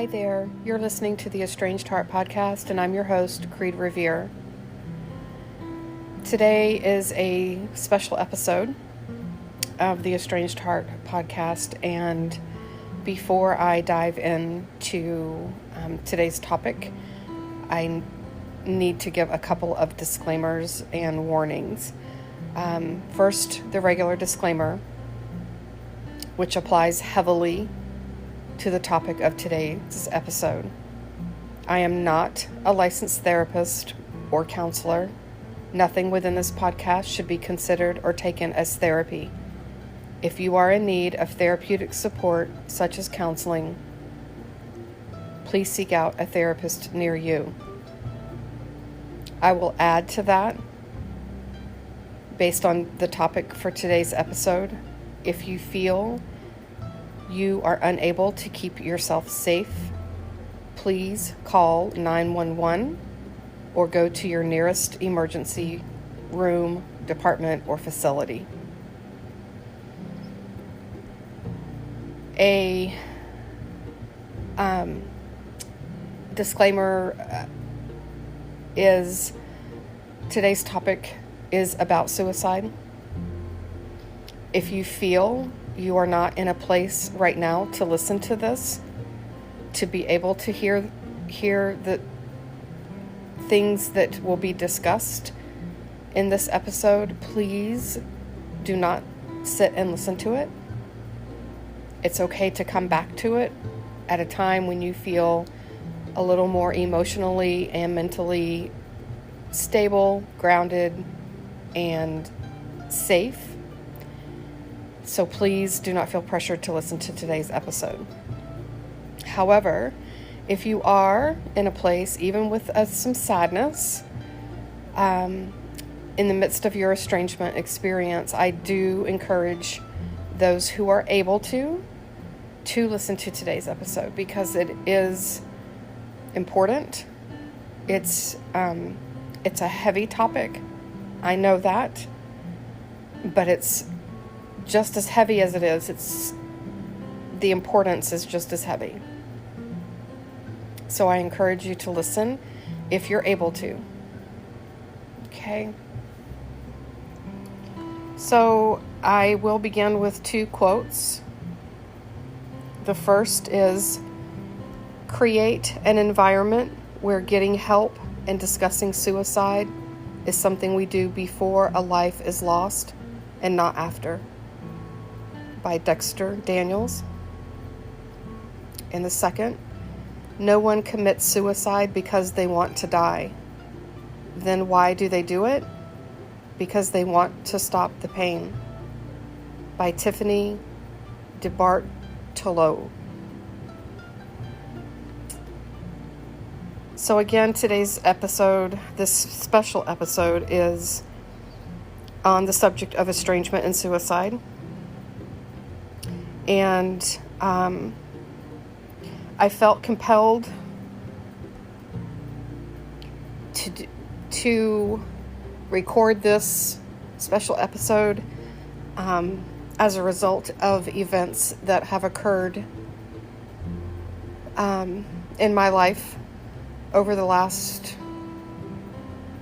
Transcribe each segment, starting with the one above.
Hi there, you're listening to the Estranged Heart podcast, and I'm your host, Kreed Revere. Today is a special episode of the Estranged Heart podcast, and before I dive into today's topic, I need to give a couple of disclaimers and warnings. First, the regular disclaimer, which applies heavily to the topic of today's episode. I am not a licensed therapist or counselor. Nothing within this podcast should be considered or taken as therapy. If you are in need of therapeutic support, such as counseling, please seek out a therapist near you. I will add to that, based on the topic for today's episode, if you feel you are unable to keep yourself safe, please call 911 or go to your nearest emergency room, department, or facility. A disclaimer is today's topic is about suicide. If you feel you are not in a place right now to listen to this, to be able to hear the things that will be discussed in this episode, please do not sit and listen to it. It's okay to come back to it at a time when you feel a little more emotionally and mentally stable, grounded, and safe. So please do not feel pressured to listen to today's episode. However, if you are in a place, even with some sadness, in the midst of your estrangement experience, I do encourage those who are able to listen to today's episode, because it is important. It's a heavy topic. I know that, but it's just as heavy as it is. The importance is just as heavy. So I encourage you to listen if you're able to. Okay. So I will begin with two quotes. The first is, create an environment where getting help and discussing suicide is something we do before a life is lost and not after, by Dexter Daniels. And the second, no one commits suicide because they want to die. Then why do they do it? Because they want to stop the pain, by Tiffany DeBartolo. So again, today's episode, this special episode, is on the subject of estrangement and suicide. And I felt compelled to record this special episode as a result of events that have occurred in my life over the last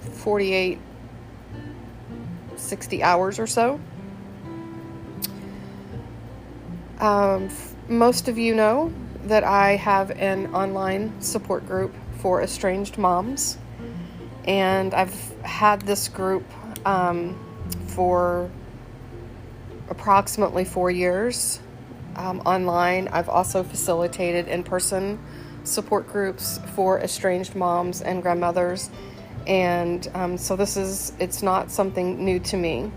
48, 60 hours or so. Most of you know that I have an online support group for estranged moms, and I've had this group for approximately 4 years online. I've also facilitated in-person support groups for estranged moms and grandmothers, and so it's not something new to me.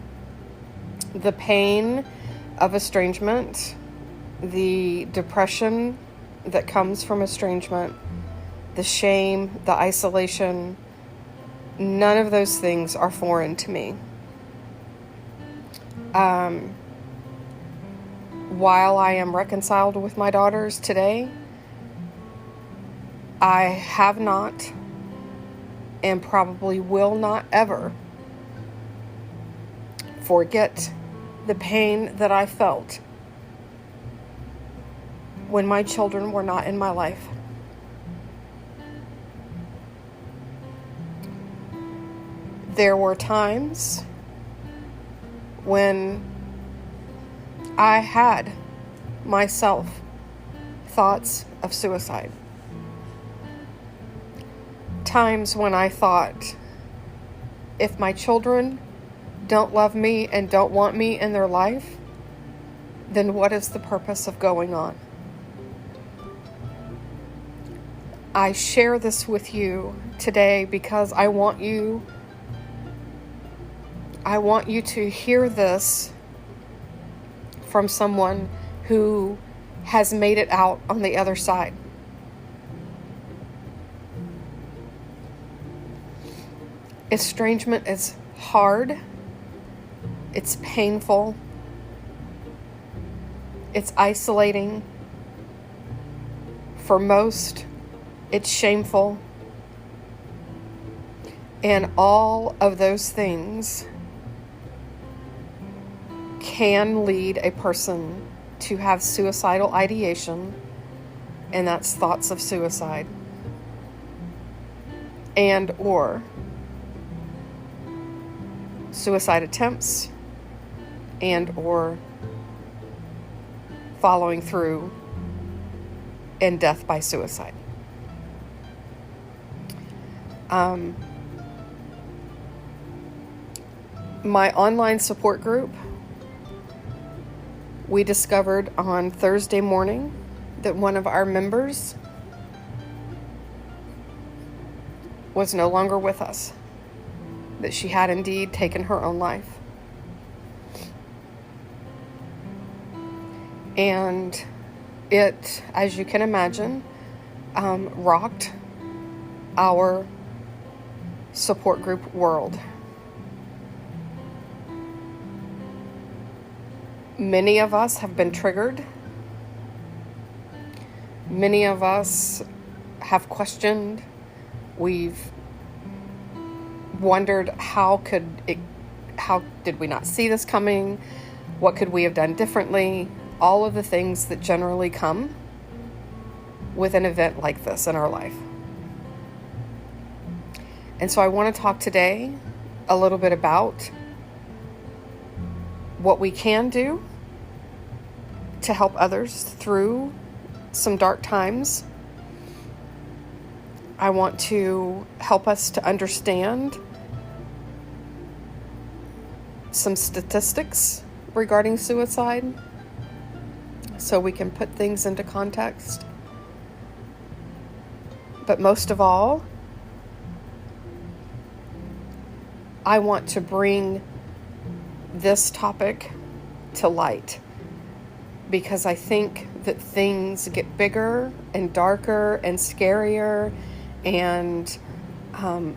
The pain of estrangement, the depression that comes from estrangement, the shame, the isolation, none of those things are foreign to me. While I am reconciled with my daughters today, I have not and probably will not ever forget the pain that I felt when my children were not in my life. there were times when I had myself thoughts of suicide. Times when I thought, if my children don't love me and don't want me in their life, then what is the purpose of going on? I share this with you today because I want you to hear this from someone who has made it out on the other side. Estrangement is hard. It's painful. It's isolating. For most, it's shameful. And all of those things can lead a person to have suicidal ideation, and that's thoughts of suicide, and or suicide attempts, and or following through in death by suicide. My online support group, we discovered on Thursday morning that one of our members was no longer with us, that she had indeed taken her own life. And it, as you can imagine, rocked our support group world. Many of us have been triggered. Many of us have questioned. We've wondered how did we not see this coming? What could we have done differently? All of the things that generally come with an event like this in our life. And so I want to talk today a little bit about what we can do to help others through some dark times. I want to help us to understand some statistics regarding suicide so we can put things into context. But most of all, I want to bring this topic to light, because I think that things get bigger and darker and scarier and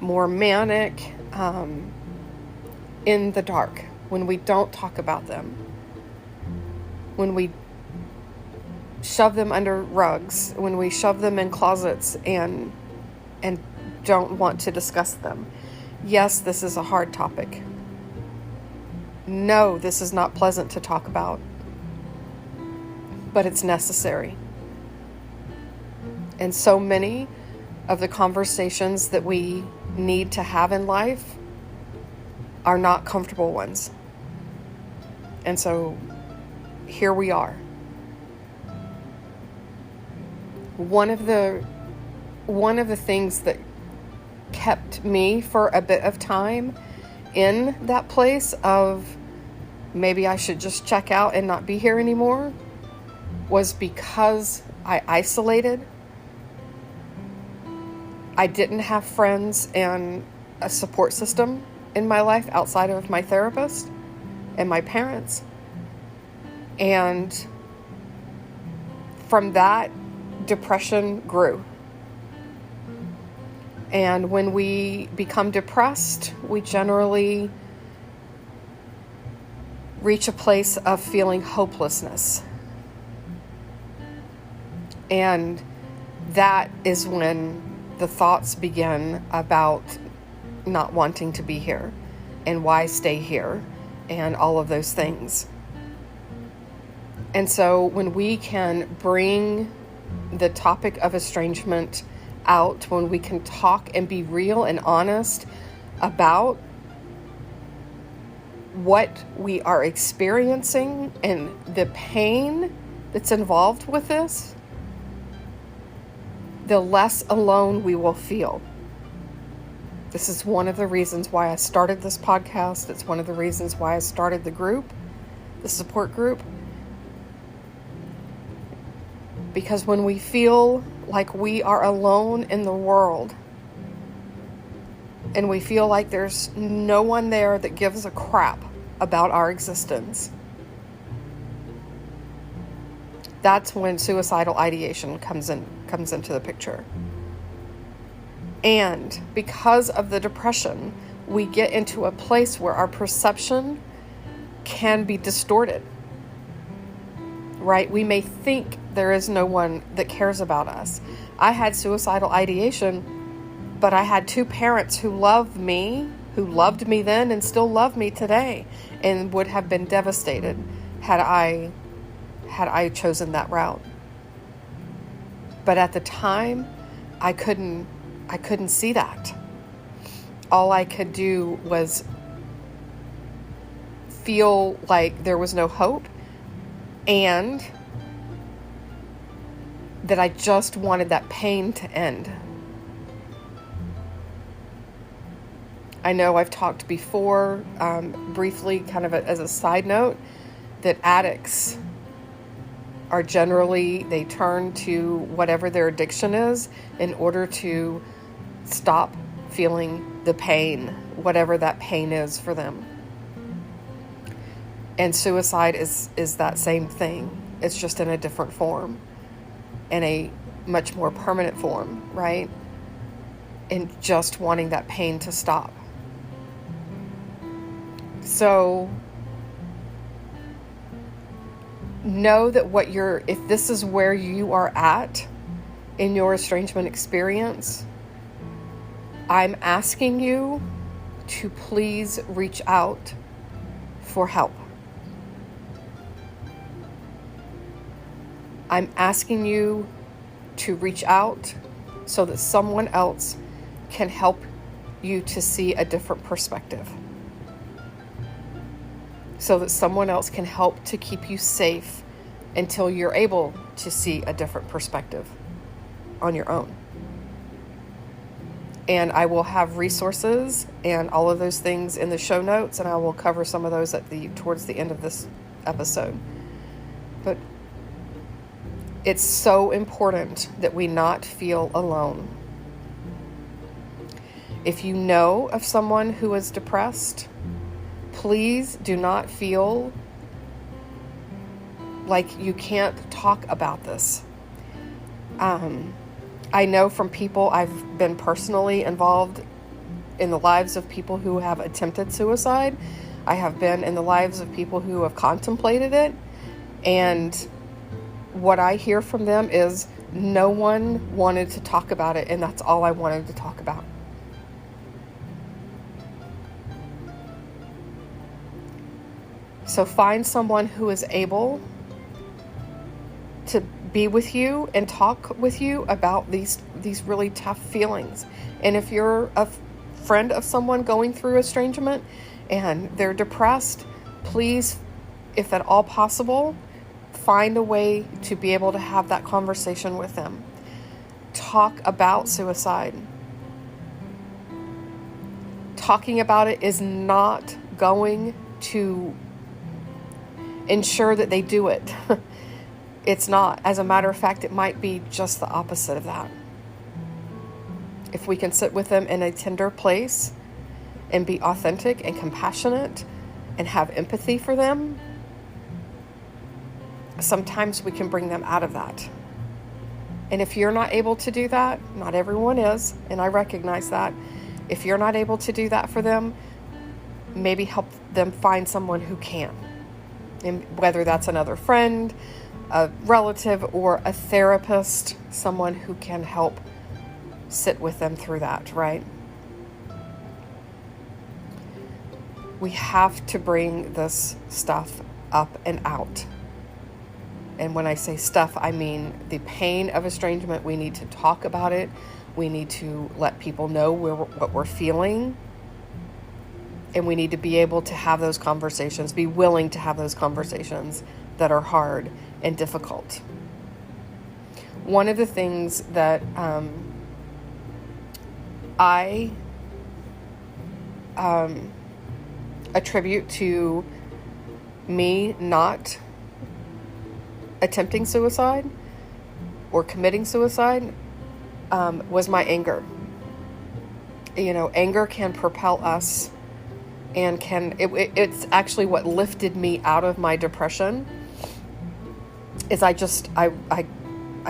more manic in the dark when we don't talk about them, when we shove them under rugs, when we shove them in closets and don't want to discuss them. Yes, this is a hard topic. No, this is not pleasant to talk about, but it's necessary. And so many of the conversations that we need to have in life are not comfortable ones. And so here we are. One of the things that kept me for a bit of time in that place of maybe I should just check out and not be here anymore was because I isolated. I didn't have friends and a support system in my life outside of my therapist and my parents. And from that, depression grew. And when we become depressed, we generally reach a place of feeling hopelessness. And that is when the thoughts begin about not wanting to be here and why stay here and all of those things. And so when we can bring the topic of estrangement out, when we can talk and be real and honest about what we are experiencing and the pain that's involved with this, the less alone we will feel. This is one of the reasons why I started this podcast. It's one of the reasons why I started the group, the support group. Because when we feel like we are alone in the world, and we feel like there's no one there that gives a crap about our existence, that's when suicidal ideation comes into the picture. And because of the depression, we get into a place where our perception can be distorted. Right? We may think there is no one that cares about us. I had suicidal ideation, but I had 2 parents who loved me then and still love me today, and would have been devastated had I chosen that route. But at the time, I couldn't see that. All I could do was feel like there was no hope, and that I just wanted that pain to end. I know I've talked before, briefly, kind of as a side note, that addicts are generally, they turn to whatever their addiction is in order to stop feeling the pain, whatever that pain is for them. And suicide is that same thing. It's just in a different form, in a much more permanent form, right? And just wanting that pain to stop. So know that if this is where you are at in your estrangement experience, I'm asking you to please reach out for help. I'm asking you to reach out so that someone else can help you to see a different perspective. So that someone else can help to keep you safe until you're able to see a different perspective on your own. And I will have resources and all of those things in the show notes, and I will cover some of those towards the end of this episode. But it's so important that we not feel alone. If you know of someone who is depressed, please do not feel like you can't talk about this. I know from people, I've been personally involved in the lives of people who have attempted suicide. I have been in the lives of people who have contemplated it. And what I hear from them is no one wanted to talk about it, and that's all I wanted to talk about. So find someone who is able to be with you and talk with you about these really tough feelings. And if you're a friend of someone going through estrangement and they're depressed, please, if at all possible, find a way to be able to have that conversation with them. Talk about suicide. Talking about it is not going to ensure that they do it. It's not. As a matter of fact, it might be just the opposite of that. If we can sit with them in a tender place and be authentic and compassionate and have empathy for them, sometimes we can bring them out of that. And if you're not able to do that, not everyone is, and I recognize that. If you're not able to do that for them, maybe help them find someone who can. And whether that's another friend, a relative, or a therapist, someone who can help sit with them through that, right? We have to bring this stuff up and out. And when I say stuff, I mean the pain of estrangement. We need to talk about it. We need to let people know what we're feeling. And we need to be able to have those conversations, be willing to have those conversations that are hard and difficult. One of the things that I attribute to me not attempting suicide or committing suicide was my anger. Anger can propel us, and it's actually what lifted me out of my depression. Is I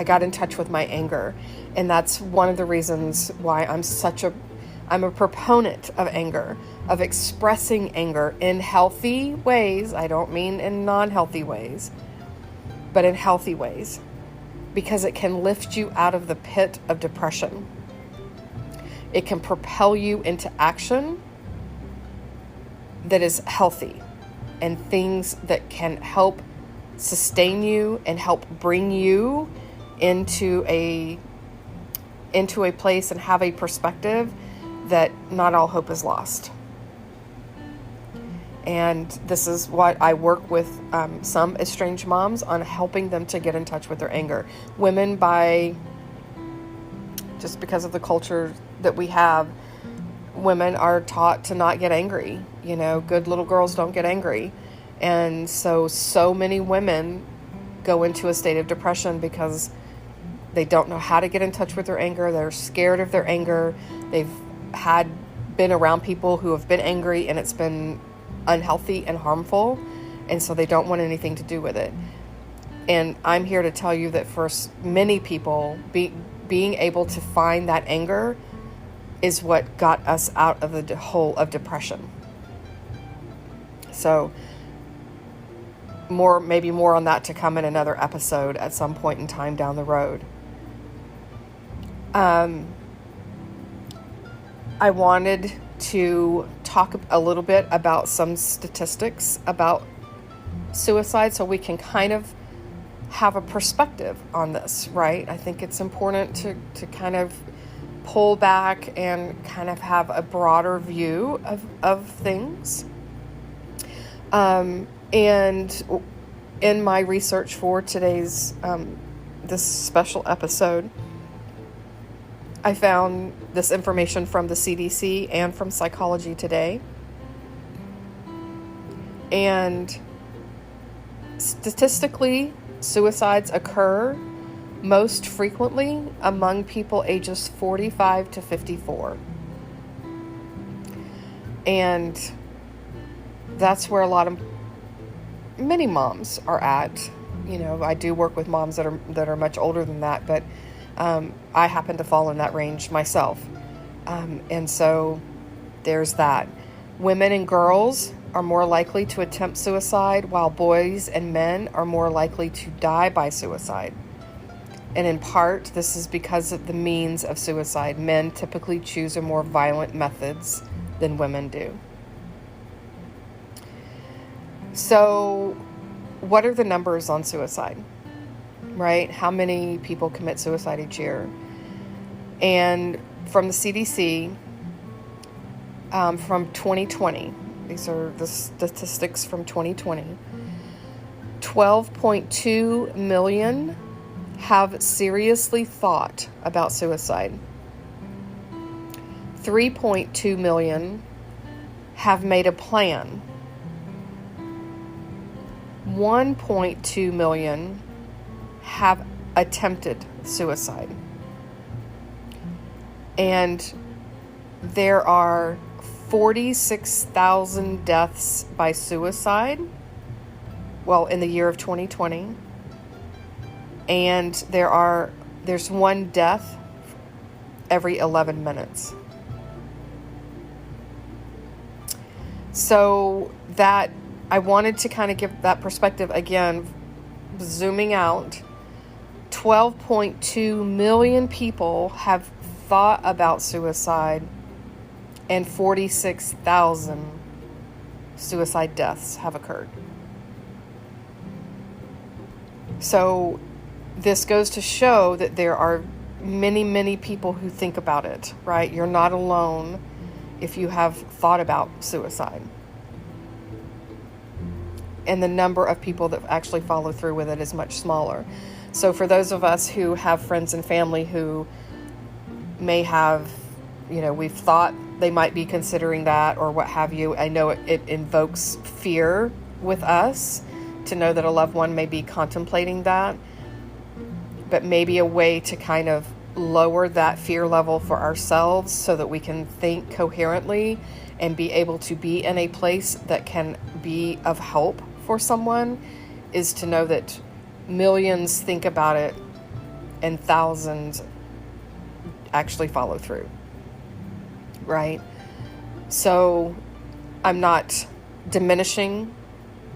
got in touch with my anger, and that's one of the reasons why I'm a proponent of anger, of expressing anger in healthy ways. I don't mean in non-healthy ways, but in healthy ways, because it can lift you out of the pit of depression. It can propel you into action that is healthy, and things that can help sustain you and help bring you into a place and have a perspective that not all hope is lost. And this is what I work with some estranged moms on, helping them to get in touch with their anger. Women, just because of the culture that we have, women are taught to not get angry. Good little girls don't get angry. And so many women go into a state of depression because they don't know how to get in touch with their anger. They're scared of their anger. They've been around people who have been angry, and it's been unhealthy and harmful. And so they don't want anything to do with it. And I'm here to tell you that for many people, being able to find that anger is what got us out of the hole of depression. So maybe more on that to come in another episode at some point in time down the road. I wanted to talk a little bit about some statistics about suicide so we can kind of have a perspective on this, right? I think it's important to kind of pull back and kind of have a broader view of things. And in my research for today's this special episode, I found this information from the CDC and from Psychology Today. And statistically, suicides occur most frequently among people ages 45 to 54. And that's where many moms are at. I do work with moms that are much older than that, but I happen to fall in that range myself. And so there's that. Women and girls are more likely to attempt suicide, while boys and men are more likely to die by suicide. And in part, this is because of the means of suicide. Men typically choose more violent methods than women do. So, what are the numbers on suicide? Right? How many people commit suicide each year? And from the CDC, from 2020, these are the statistics from 2020, 12.2 million have seriously thought about suicide. 3.2 million have made a plan. 1.2 million have attempted suicide. And there are 46,000 deaths by suicide, in the year of 2020. And there's one death every 11 minutes. So that, I wanted to kind of give that perspective again, zooming out. 12.2 million people have thought about suicide, and 46,000 suicide deaths have occurred. So this goes to show that there are many, many people who think about it, right? You're not alone if you have thought about suicide. And the number of people that actually follow through with it is much smaller. So for those of us who have friends and family who may have, we've thought they might be considering that or what have you, I know it invokes fear with us to know that a loved one may be contemplating that. But maybe a way to kind of lower that fear level for ourselves so that we can think coherently and be able to be in a place that can be of help for someone is to know that millions think about it and thousands actually follow through, right? So I'm not diminishing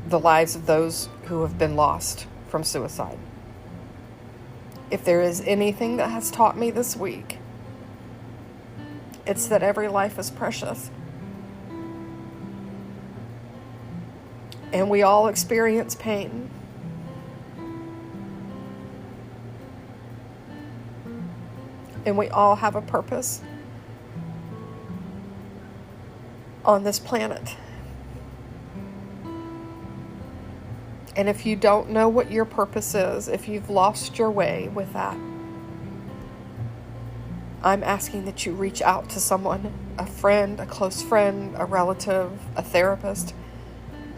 the lives of those who have been lost from suicide. If there is anything that has taught me this week, it's that every life is precious. And we all experience pain. And we all have a purpose on this planet. And if you don't know what your purpose is, if you've lost your way with that, I'm asking that you reach out to someone, a friend, a close friend, a relative, a therapist,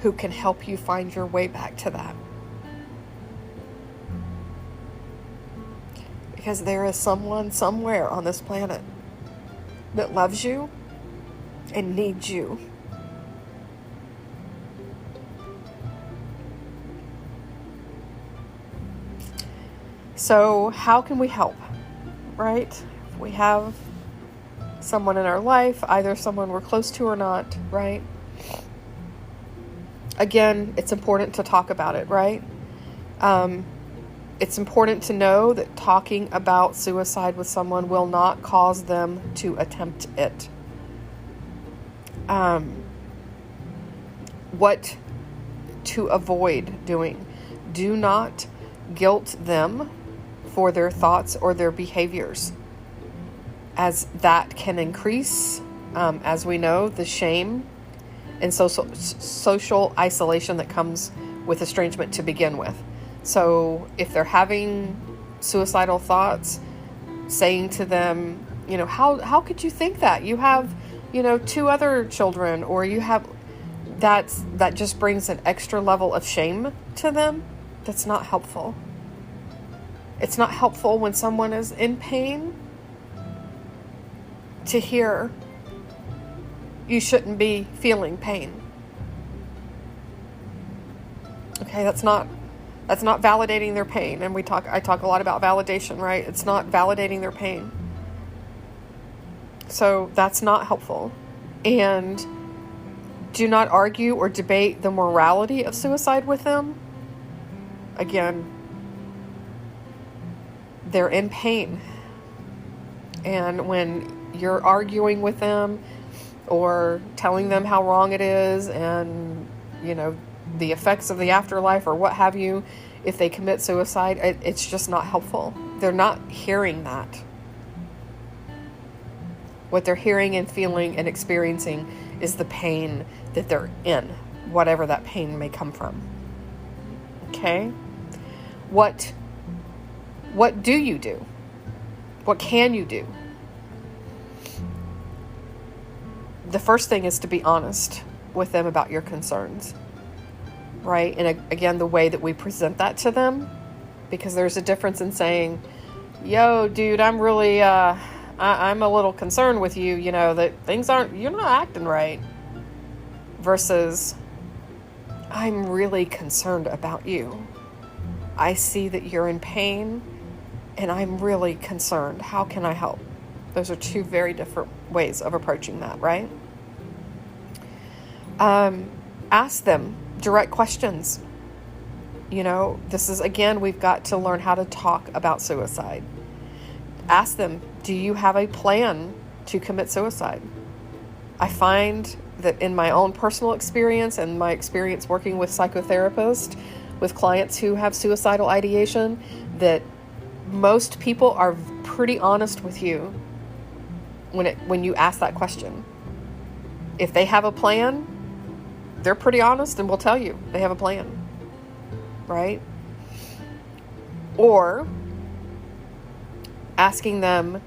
who can help you find your way back to that. Because there is someone somewhere on this planet that loves you and needs you. So how can we help, right? If we have someone in our life, either someone we're close to or not, right? Again, it's important to talk about it, right? It's important to know that talking about suicide with someone will not cause them to attempt it. What to avoid doing. Do not guilt them for their thoughts or their behaviors, as that can increase, as we know, the shame and social isolation that comes with estrangement to begin with. So if they're having suicidal thoughts, saying to them, how could you think that? You have, 2 other children, or you have, that just brings an extra level of shame to them. That's not helpful. It's not helpful when someone is in pain to hear you shouldn't be feeling pain. Okay, that's not validating their pain. And I talk a lot about validation, right? It's not validating their pain. So that's not helpful. And do not argue or debate the morality of suicide with them. Again, they're in pain. And when you're arguing with them or telling them how wrong it is and, the effects of the afterlife or what have you, if they commit suicide, it's just not helpful. They're not hearing that. What they're hearing and feeling and experiencing is the pain that they're in, whatever that pain may come from. Okay? What do you do? What can you do? The first thing is to be honest with them about your concerns, right? And again, the way that we present that to them, because there's a difference in saying, yo, dude, I'm really, I'm a little concerned with you, that you're not acting right, versus I'm really concerned about you. I see that you're in pain and I'm really concerned. How can I help? Those are 2 very different ways of approaching that, right? Ask them direct questions. This is, again, we've got to learn how to talk about suicide. Ask them, do you have a plan to commit suicide? I find that in my own personal experience and my experience working with psychotherapists, with clients who have suicidal ideation, that most people are pretty honest with you when you ask that question. If they have a plan, they're pretty honest and will tell you they have a plan, right? Or asking them,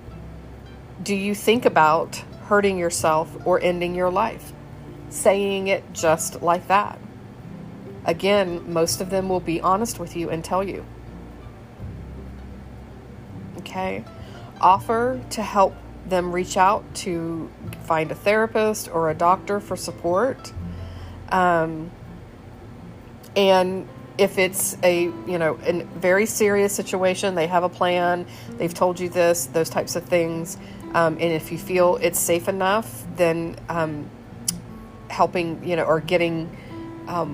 do you think about hurting yourself or ending your life? Saying it just like that. Again, most of them will be honest with you and tell you. Okay? Offer to help them reach out to find a therapist or a doctor for support. And if it's a very serious situation, they have a plan, they've told you this, those types of things. And if you feel it's safe enough, then helping, or getting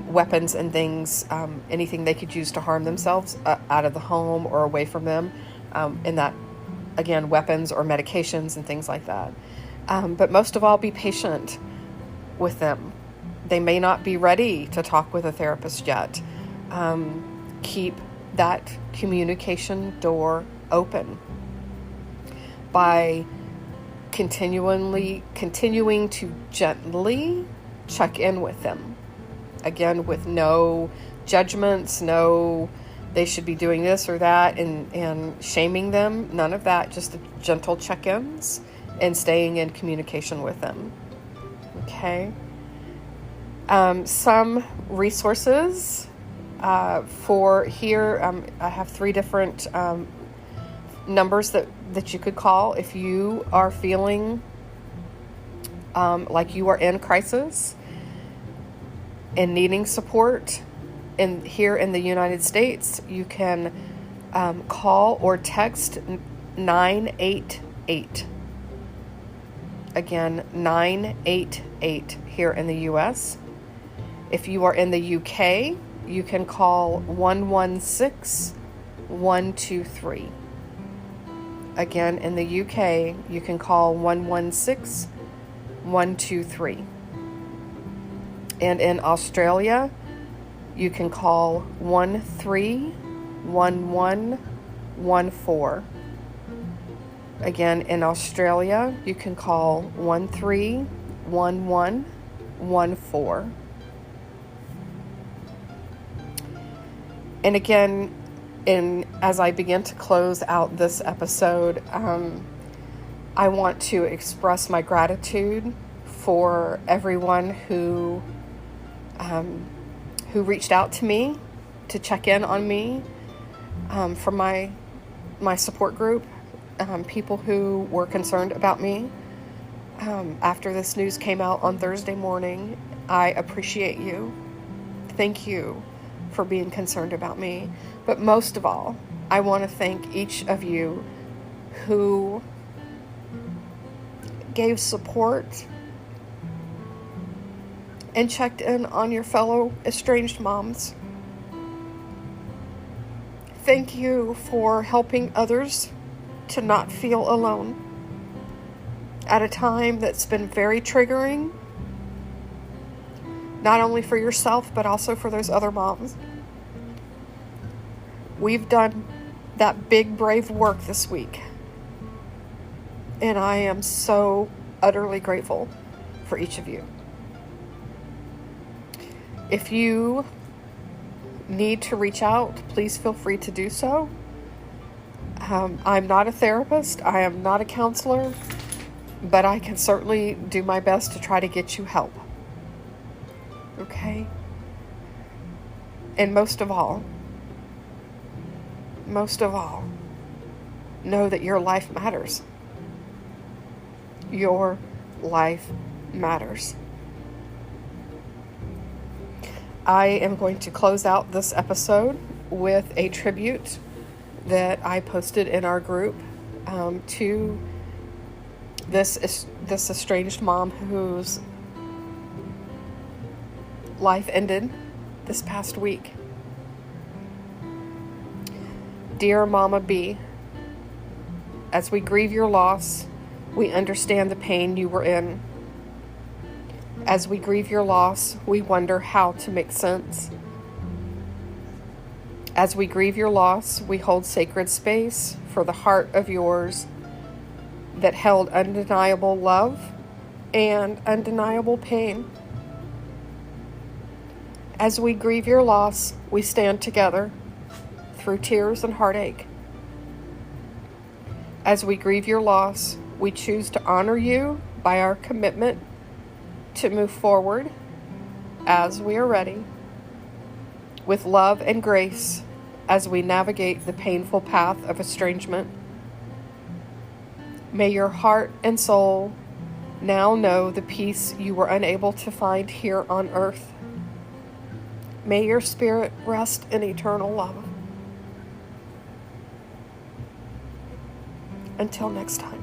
weapons and things, anything they could use to harm themselves out of the home or away from them. And that, again, weapons or medications and things like that. But most of all, be patient with them. They may not be ready to talk with a therapist yet. Keep that communication door open by continuing to gently check in with them. Again, with no judgments, no they should be doing this or that and shaming them. None of that, just gentle check-ins and staying in communication with them. Okay. Some resources for here. I have 3 different numbers that you could call if you are feeling like you are in crisis and needing support. And here in the United States, you can call or text 988. Again, 988 here in the U.S. If you are in the U.K., you can call 116-123. Again, in the U.K., you can call 116-123. And in Australia, you can call 131114. Again, in Australia, you can call 131114. And again, as I begin to close out this episode, I want to express my gratitude for everyone who reached out to me to check in on me, from my support group, people who were concerned about me. After this news came out on Thursday morning, I appreciate you. Thank you for being concerned about me. But most of all, I want to thank each of you who gave support and checked in on your fellow estranged moms. Thank you for helping others to not feel alone at a time that's been very triggering, not only for yourself, but also for those other moms. We've done that big, brave work this week, and I am so utterly grateful for each of you. If you need to reach out, please feel free to do so. I'm not a therapist. I am not a counselor, but I can certainly do my best to try to get you help. Okay? And most of all, know that your life matters. Your life matters. I am going to close out this episode with a tribute that I posted in our group to this estranged mom whose life ended this past week. Dear Mama B, as we grieve your loss, we understand the pain you were in. As we grieve your loss, we wonder how to make sense. As we grieve your loss, we hold sacred space for the heart of yours that held undeniable love and undeniable pain. As we grieve your loss, we stand together through tears and heartache. As we grieve your loss, we choose to honor you by our commitment to move forward as we are ready, with love and grace as we navigate the painful path of estrangement. May your heart and soul now know the peace you were unable to find here on earth. May your spirit rest in eternal love. Until next time.